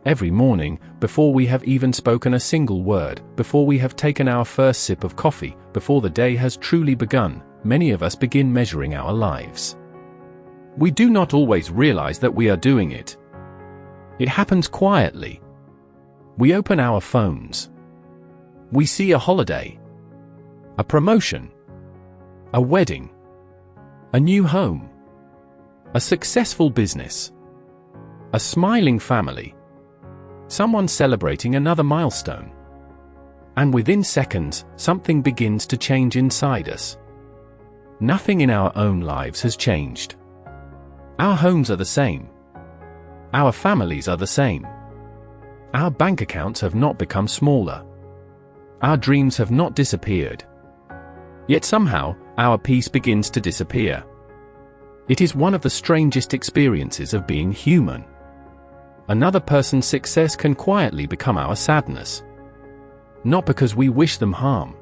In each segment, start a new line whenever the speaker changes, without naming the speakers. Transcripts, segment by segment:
Every morning, before we have even spoken a single word, before we have taken our first sip of coffee, before the day has truly begun, many of us begin measuring our lives. We do not always realize that we are doing it. It happens quietly. We open our phones. We see a holiday, a promotion, a wedding, a new home, a successful business, a smiling family, someone celebrating another milestone. And within seconds, something begins to change inside us. Nothing in our own lives has changed. Our homes are the same. Our families are the same. Our bank accounts have not become smaller. Our dreams have not disappeared. Yet somehow, our peace begins to disappear. It is one of the strangest experiences of being human. Another person's success can quietly become our sadness. Not because we wish them harm.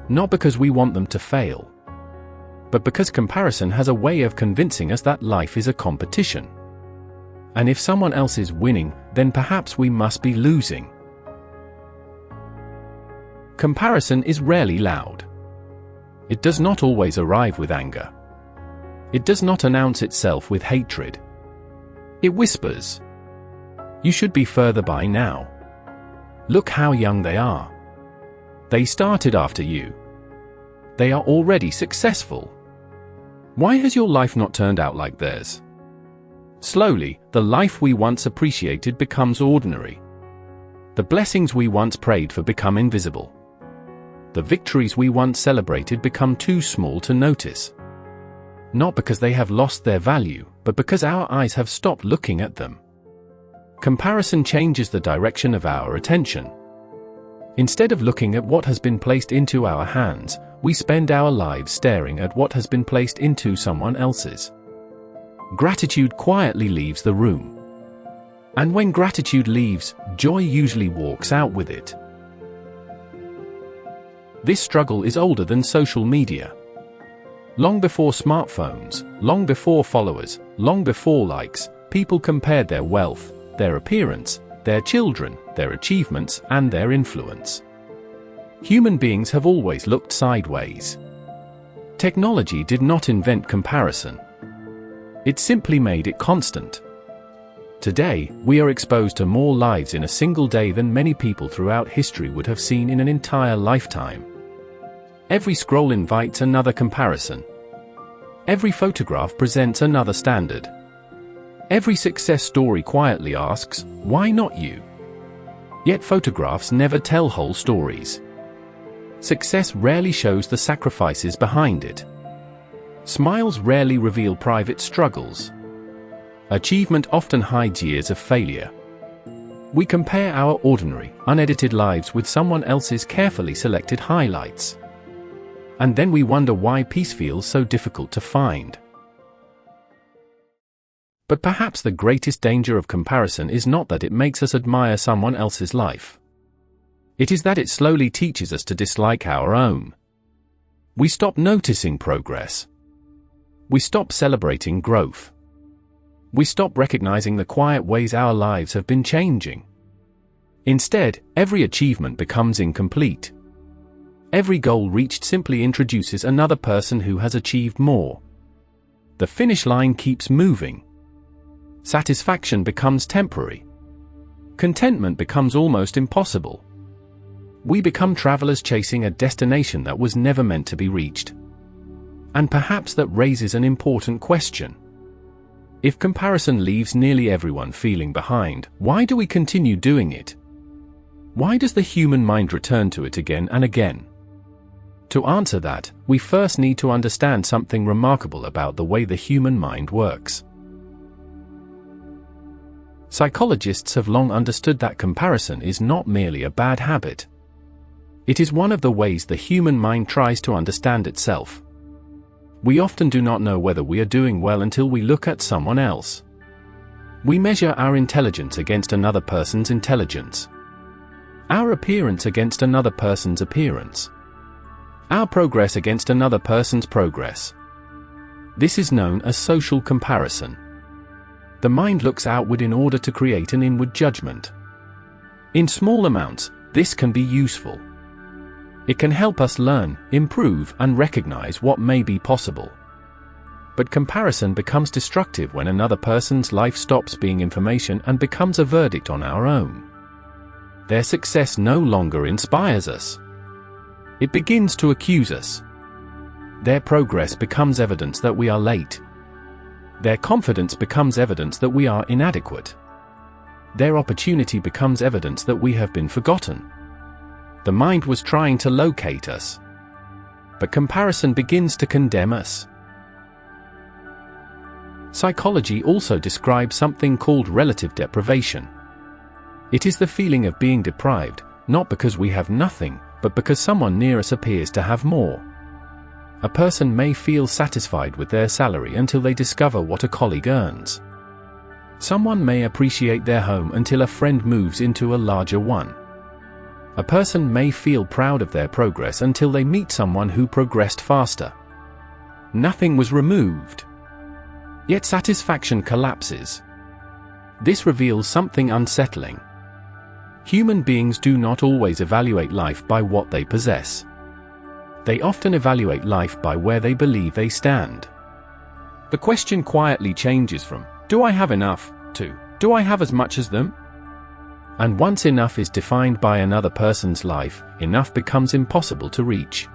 Not because we want them to fail. But because comparison has a way of convincing us that life is a competition. And if someone else is winning, then perhaps we must be losing. Comparison is rarely loud. It does not always arrive with anger. It does not announce itself with hatred. It whispers, "You should be further by now. Look how young they are. They started after you. They are already successful. Why has your life not turned out like theirs?" Slowly, the life we once appreciated becomes ordinary. The blessings we once prayed for become invisible. The victories we once celebrated become too small to notice. Not because they have lost their value, but because our eyes have stopped looking at them. Comparison changes the direction of our attention. Instead of looking at what has been placed into our hands, we spend our lives staring at what has been placed into someone else's. Gratitude quietly leaves the room. And when gratitude leaves, joy usually walks out with it. This struggle is older than social media. Long before smartphones, long before followers, long before likes, people compared their wealth, their appearance, their children, their achievements, and their influence. Human beings have always looked sideways. Technology did not invent comparison. It simply made it constant. Today, we are exposed to more lives in a single day than many people throughout history would have seen in an entire lifetime. Every scroll invites another comparison. Every photograph presents another standard. Every success story quietly asks, "Why not you?" Yet photographs never tell whole stories. Success rarely shows the sacrifices behind it. Smiles rarely reveal private struggles. Achievement often hides years of failure. We compare our ordinary, unedited lives with someone else's carefully selected highlights. And then we wonder why peace feels so difficult to find. But perhaps the greatest danger of comparison is not that it makes us admire someone else's life. It is that it slowly teaches us to dislike our own. We stop noticing progress. We stop celebrating growth. We stop recognizing the quiet ways our lives have been changing. Instead, every achievement becomes incomplete. Every goal reached simply introduces another person who has achieved more. The finish line keeps moving. Satisfaction becomes temporary. Contentment becomes almost impossible. We become travelers chasing a destination that was never meant to be reached. And perhaps that raises an important question. If comparison leaves nearly everyone feeling behind, why do we continue doing it? Why does the human mind return to it again and again? To answer that, we first need to understand something remarkable about the way the human mind works. Psychologists have long understood that comparison is not merely a bad habit. It is one of the ways the human mind tries to understand itself. We often do not know whether we are doing well until we look at someone else. We measure our intelligence against another person's intelligence. Our appearance against another person's appearance. Our progress against another person's progress. This is known as social comparison. The mind looks outward in order to create an inward judgment. In small amounts, this can be useful. It can help us learn, improve, and recognize what may be possible. But comparison becomes destructive when another person's life stops being information and becomes a verdict on our own. Their success no longer inspires us. It begins to accuse us. Their progress becomes evidence that we are late. Their confidence becomes evidence that we are inadequate. Their opportunity becomes evidence that we have been forgotten. The mind was trying to locate us. But comparison begins to condemn us. Psychology also describes something called relative deprivation. It is the feeling of being deprived, not because we have nothing, but because someone near us appears to have more. A person may feel satisfied with their salary until they discover what a colleague earns. Someone may appreciate their home until a friend moves into a larger one. A person may feel proud of their progress until they meet someone who progressed faster. Nothing was removed. Yet satisfaction collapses. This reveals something unsettling. Human beings do not always evaluate life by what they possess. They often evaluate life by where they believe they stand. The question quietly changes from, "Do I have enough?" to, "Do I have as much as them?" And once enough is defined by another person's life, enough becomes impossible to reach.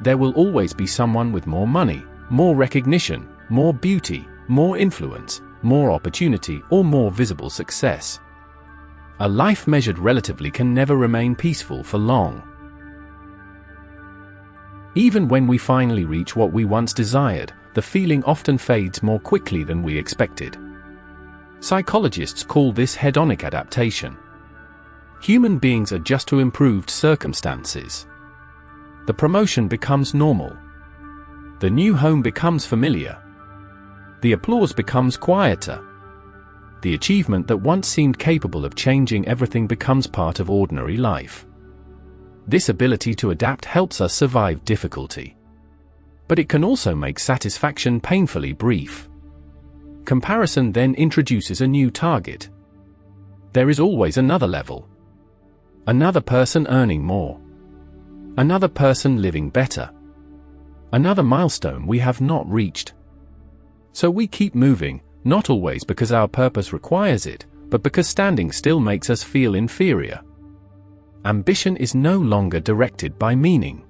There will always be someone with more money, more recognition, more beauty, more influence, more opportunity, or more visible success. A life measured relatively can never remain peaceful for long. Even when we finally reach what we once desired, the feeling often fades more quickly than we expected. Psychologists call this hedonic adaptation. Human beings adjust to improved circumstances. The promotion becomes normal. The new home becomes familiar. The applause becomes quieter. The achievement that once seemed capable of changing everything becomes part of ordinary life. This ability to adapt helps us survive difficulty. But it can also make satisfaction painfully brief. Comparison then introduces a new target. There is always another level. Another person earning more. Another person living better. Another milestone we have not reached. So we keep moving, not always because our purpose requires it, but because standing still makes us feel inferior. Ambition is no longer directed by meaning.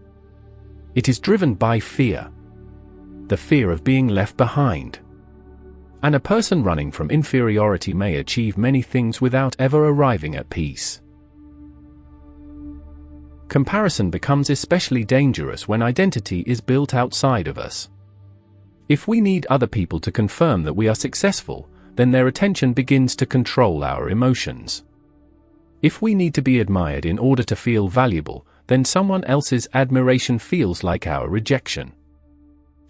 It is driven by fear. The fear of being left behind. And a person running from inferiority may achieve many things without ever arriving at peace. Comparison becomes especially dangerous when identity is built outside of us. If we need other people to confirm that we are successful, then their attention begins to control our emotions. If we need to be admired in order to feel valuable, then someone else's admiration feels like our rejection.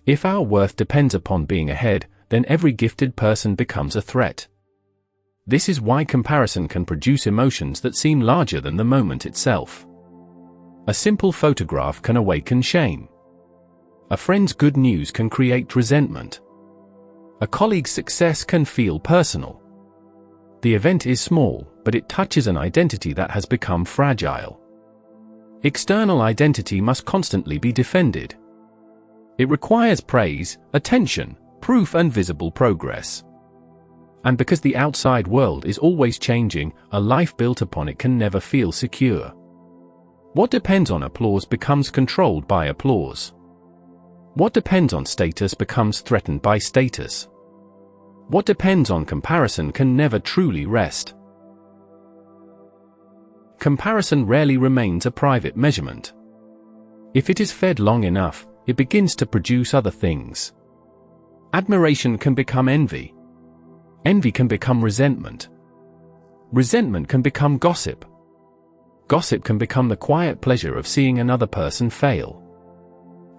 If our worth depends upon being ahead, then every gifted person becomes a threat. This is why comparison can produce emotions that seem larger than the moment itself. A simple photograph can awaken shame. A friend's good news can create resentment. A colleague's success can feel personal. The event is small, but it touches an identity that has become fragile. External identity must constantly be defended. It requires praise, attention, proof, and visible progress. And because the outside world is always changing, a life built upon it can never feel secure. What depends on applause becomes controlled by applause. What depends on status becomes threatened by status. What depends on comparison can never truly rest. Comparison rarely remains a private measurement. If it is fed long enough, it begins to produce other things. Admiration can become envy. Envy can become resentment. Resentment can become gossip. Gossip can become the quiet pleasure of seeing another person fail.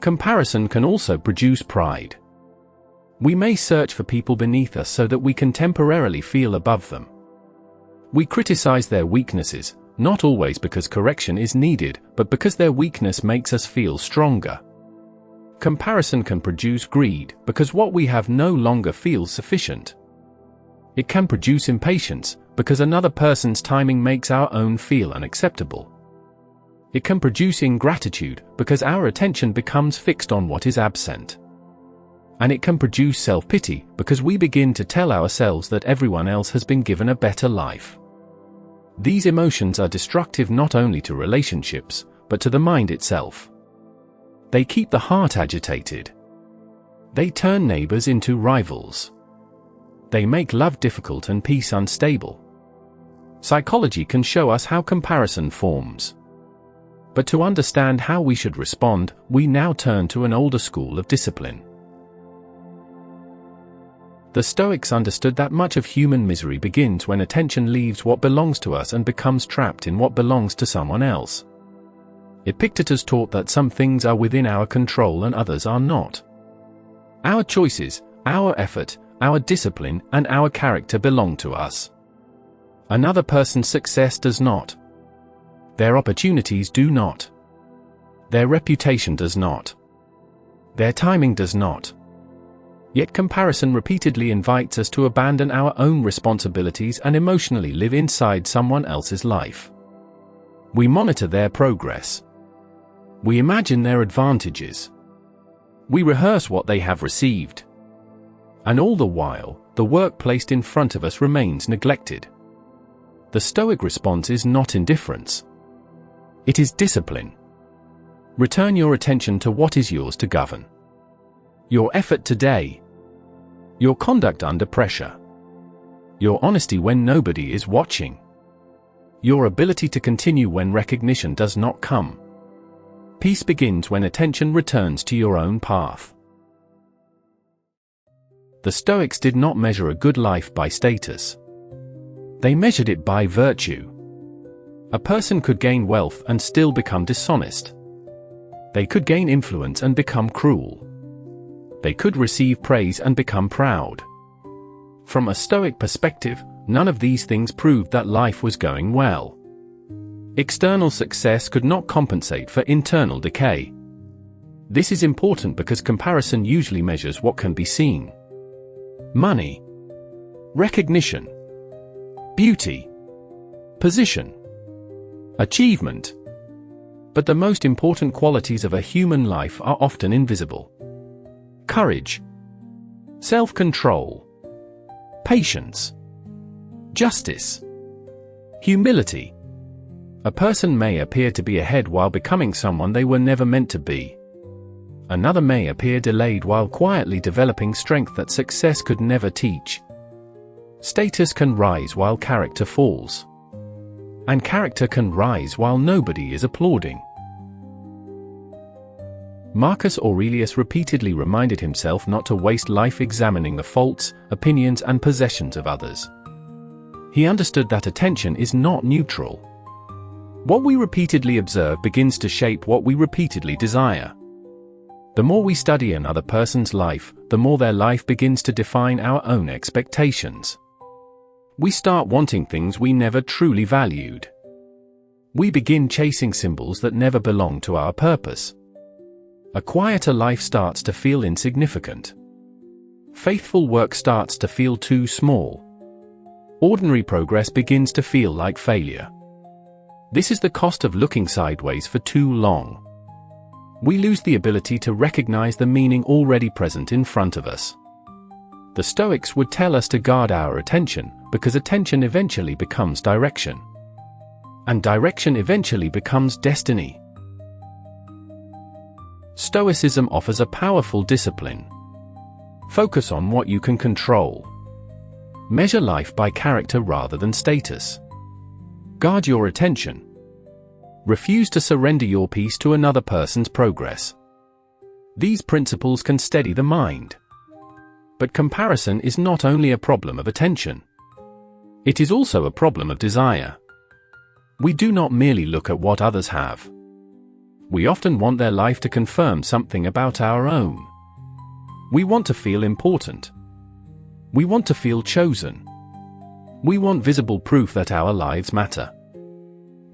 Comparison can also produce pride. We may search for people beneath us so that we can temporarily feel above them. We criticize their weaknesses, not always because correction is needed, but because their weakness makes us feel stronger. Comparison can produce greed, because what we have no longer feels sufficient. It can produce impatience, because another person's timing makes our own feel unacceptable. It can produce ingratitude, because our attention becomes fixed on what is absent. And it can produce self-pity, because we begin to tell ourselves that everyone else has been given a better life. These emotions are destructive not only to relationships, but to the mind itself. They keep the heart agitated. They turn neighbors into rivals. They make love difficult and peace unstable. Psychology can show us how comparison forms. But to understand how we should respond, we now turn to an older school of discipline. The Stoics understood that much of human misery begins when attention leaves what belongs to us and becomes trapped in what belongs to someone else. Epictetus taught that some things are within our control and others are not. Our choices, our effort, our discipline, and our character belong to us. Another person's success does not. Their opportunities do not. Their reputation does not. Their timing does not. Yet comparison repeatedly invites us to abandon our own responsibilities and emotionally live inside someone else's life. We monitor their progress. We imagine their advantages. We rehearse what they have received. And all the while, the work placed in front of us remains neglected. The Stoic response is not indifference. It is discipline. Return your attention to what is yours to govern. Your effort today. Your conduct under pressure. Your honesty when nobody is watching. Your ability to continue when recognition does not come. Peace begins when attention returns to your own path. The Stoics did not measure a good life by status. They measured it by virtue. A person could gain wealth and still become dishonest. They could gain influence and become cruel. They could receive praise and become proud. From a Stoic perspective, none of these things proved that life was going well. External success could not compensate for internal decay. This is important because comparison usually measures what can be seen. Money, recognition, beauty, position, achievement. But the most important qualities of a human life are often invisible. Courage, self-control, patience, justice, humility. A person may appear to be ahead while becoming someone they were never meant to be. Another may appear delayed while quietly developing strength that success could never teach. Status can rise while character falls. And character can rise while nobody is applauding. Marcus Aurelius repeatedly reminded himself not to waste life examining the faults, opinions, and possessions of others. He understood that attention is not neutral. What we repeatedly observe begins to shape what we repeatedly desire. The more we study another person's life, the more their life begins to define our own expectations. We start wanting things we never truly valued. We begin chasing symbols that never belong to our purpose. A quieter life starts to feel insignificant. Faithful work starts to feel too small. Ordinary progress begins to feel like failure. This is the cost of looking sideways for too long. We lose the ability to recognize the meaning already present in front of us. The Stoics would tell us to guard our attention, because attention eventually becomes direction. And direction eventually becomes destiny. Stoicism offers a powerful discipline. Focus on what you can control. Measure life by character rather than status. Guard your attention. Refuse to surrender your peace to another person's progress. These principles can steady the mind. But comparison is not only a problem of attention. It is also a problem of desire. We do not merely look at what others have. We often want their life to confirm something about our own. We want to feel important. We want to feel chosen. We want visible proof that our lives matter.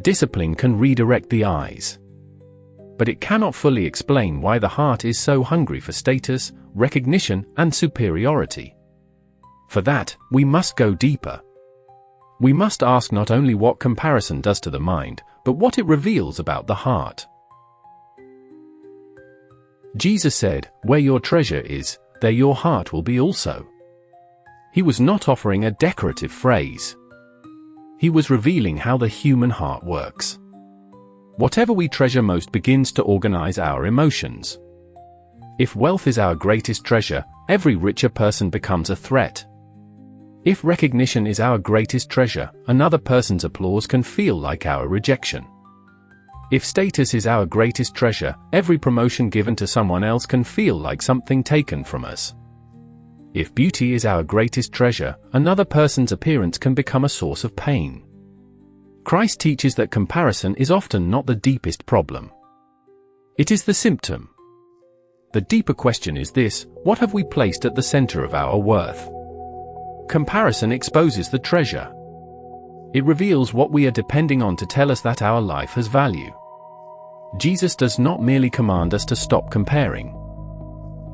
Discipline can redirect the eyes. But it cannot fully explain why the heart is so hungry for status, recognition, and superiority. For that, we must go deeper. We must ask not only what comparison does to the mind, but what it reveals about the heart. Jesus said, "Where your treasure is, there your heart will be also." He was not offering a decorative phrase. He was revealing how the human heart works. Whatever we treasure most begins to organize our emotions. If wealth is our greatest treasure, every richer person becomes a threat. If recognition is our greatest treasure, another person's applause can feel like our rejection. If status is our greatest treasure, every promotion given to someone else can feel like something taken from us. If beauty is our greatest treasure, another person's appearance can become a source of pain. Christ teaches that comparison is often not the deepest problem. It is the symptom. The deeper question is this: what have we placed at the center of our worth? Comparison exposes the treasure. It reveals what we are depending on to tell us that our life has value. Jesus does not merely command us to stop comparing.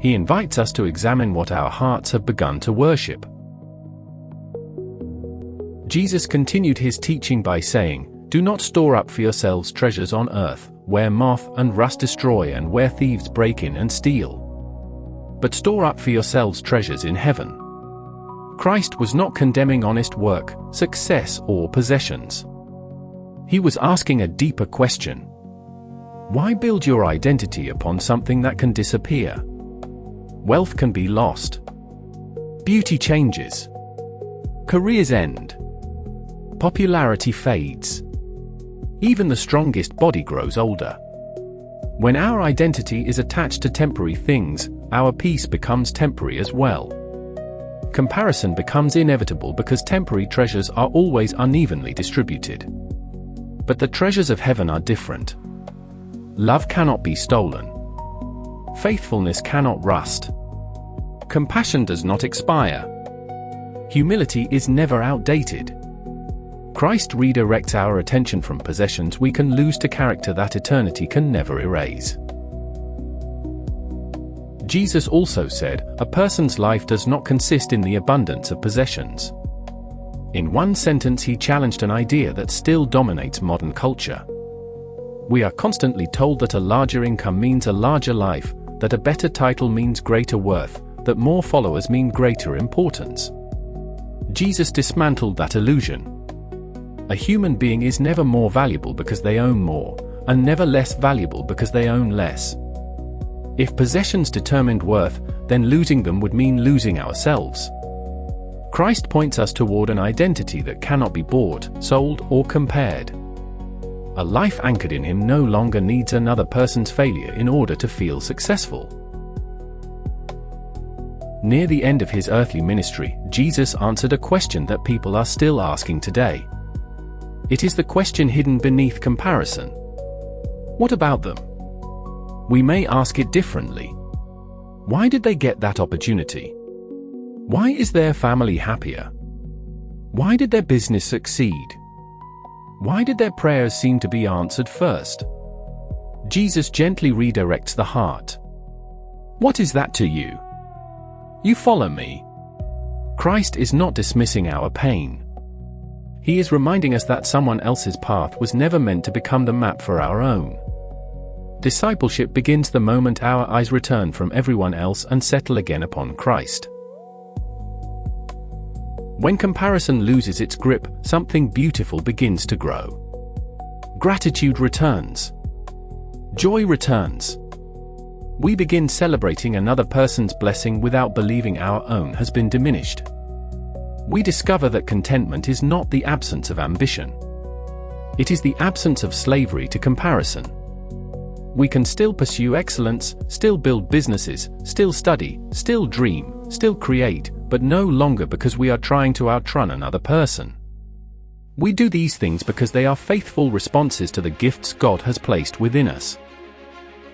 He invites us to examine what our hearts have begun to worship. Jesus continued his teaching by saying, "Do not store up for yourselves treasures on earth, where moth and rust destroy and where thieves break in and steal. But store up for yourselves treasures in heaven." Christ was not condemning honest work, success, or possessions. He was asking a deeper question. Why build your identity upon something that can disappear? Wealth can be lost. Beauty changes. Careers end. Popularity fades. Even the strongest body grows older. When our identity is attached to temporary things, our peace becomes temporary as well. Comparison becomes inevitable because temporary treasures are always unevenly distributed. But the treasures of heaven are different. Love cannot be stolen. Faithfulness cannot rust. Compassion does not expire. Humility is never outdated. Christ redirects our attention from possessions we can lose to character that eternity can never erase. Jesus also said, "A person's life does not consist in the abundance of possessions." In one sentence he challenged an idea that still dominates modern culture. We are constantly told that a larger income means a larger life, that a better title means greater worth, that more followers mean greater importance. Jesus dismantled that illusion. A human being is never more valuable because they own more, and never less valuable because they own less. If possessions determined worth, then losing them would mean losing ourselves. Christ points us toward an identity that cannot be bought, sold, or compared. A life anchored in him no longer needs another person's failure in order to feel successful. Near the end of his earthly ministry, Jesus answered a question that people are still asking today. It is the question hidden beneath comparison. What about them? We may ask it differently. Why did they get that opportunity? Why is their family happier? Why did their business succeed? Why did their prayers seem to be answered first? Jesus gently redirects the heart. What is that to you? You follow me. Christ is not dismissing our pain. He is reminding us that someone else's path was never meant to become the map for our own. Discipleship begins the moment our eyes return from everyone else and settle again upon Christ. When comparison loses its grip, something beautiful begins to grow. Gratitude returns. Joy returns. We begin celebrating another person's blessing without believing our own has been diminished. We discover that contentment is not the absence of ambition. It is the absence of slavery to comparison. We can still pursue excellence, still build businesses, still study, still dream, still create, but no longer because we are trying to outrun another person. We do these things because they are faithful responses to the gifts God has placed within us.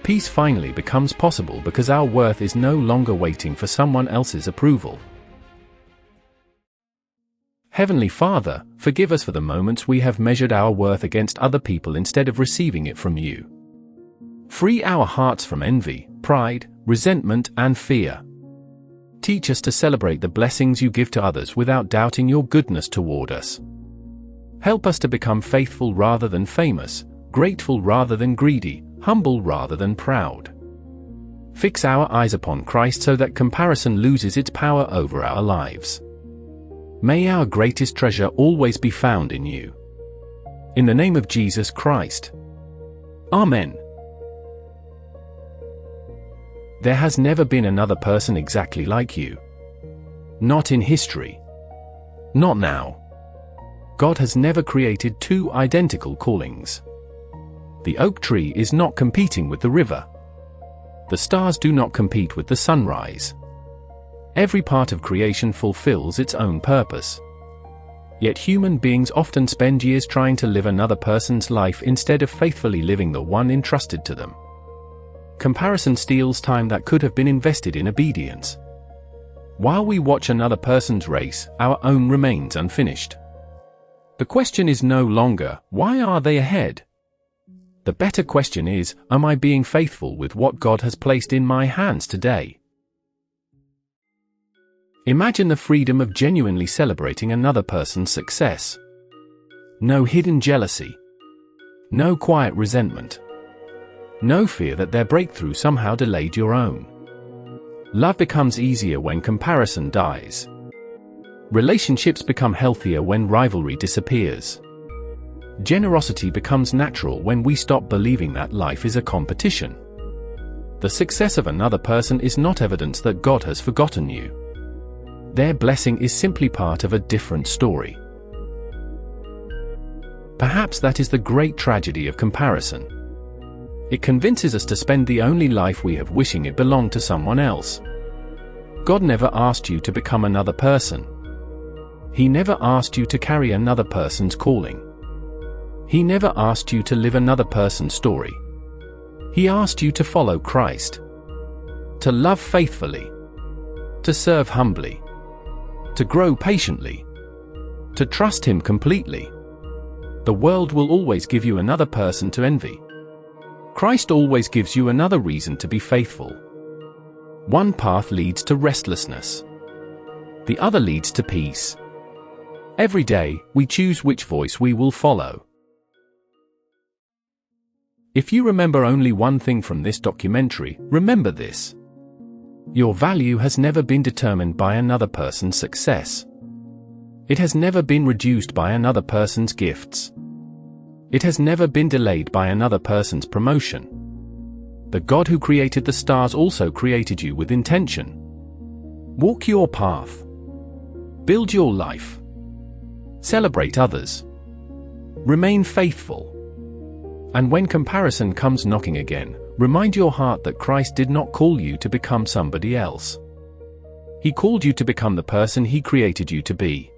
Peace finally becomes possible because our worth is no longer waiting for someone else's approval. Heavenly Father, forgive us for the moments we have measured our worth against other people instead of receiving it from you. Free our hearts from envy, pride, resentment, and fear. Teach us to celebrate the blessings you give to others without doubting your goodness toward us. Help us to become faithful rather than famous, grateful rather than greedy, humble rather than proud. Fix our eyes upon Christ so that comparison loses its power over our lives. May our greatest treasure always be found in you. In the name of Jesus Christ. Amen. There has never been another person exactly like you. Not in history. Not now. God has never created two identical callings. The oak tree is not competing with the river. The stars do not compete with the sunrise. Every part of creation fulfills its own purpose. Yet human beings often spend years trying to live another person's life instead of faithfully living the one entrusted to them. Comparison steals time that could have been invested in obedience. While we watch another person's race, our own remains unfinished. The question is no longer, why are they ahead? The better question is, am I being faithful with what God has placed in my hands today? Imagine the freedom of genuinely celebrating another person's success. No hidden jealousy. No quiet resentment. No fear that their breakthrough somehow delayed your own. Love becomes easier when comparison dies. Relationships become healthier when rivalry disappears. Generosity becomes natural when we stop believing that life is a competition. The success of another person is not evidence that God has forgotten you. Their blessing is simply part of a different story. Perhaps that is the great tragedy of comparison. It convinces us to spend the only life we have wishing it belonged to someone else. God never asked you to become another person. He never asked you to carry another person's calling. He never asked you to live another person's story. He asked you to follow Christ. To love faithfully. To serve humbly. To grow patiently. To trust Him completely. The world will always give you another person to envy. Christ always gives you another reason to be faithful. One path leads to restlessness. The other leads to peace. Every day, we choose which voice we will follow. If you remember only one thing from this documentary, remember this. Your value has never been determined by another person's success. It has never been reduced by another person's gifts. It has never been delayed by another person's promotion. The God who created the stars also created you with intention. Walk your path. Build your life. Celebrate others. Remain faithful. And when comparison comes knocking again, remind your heart that Christ did not call you to become somebody else. He called you to become the person He created you to be.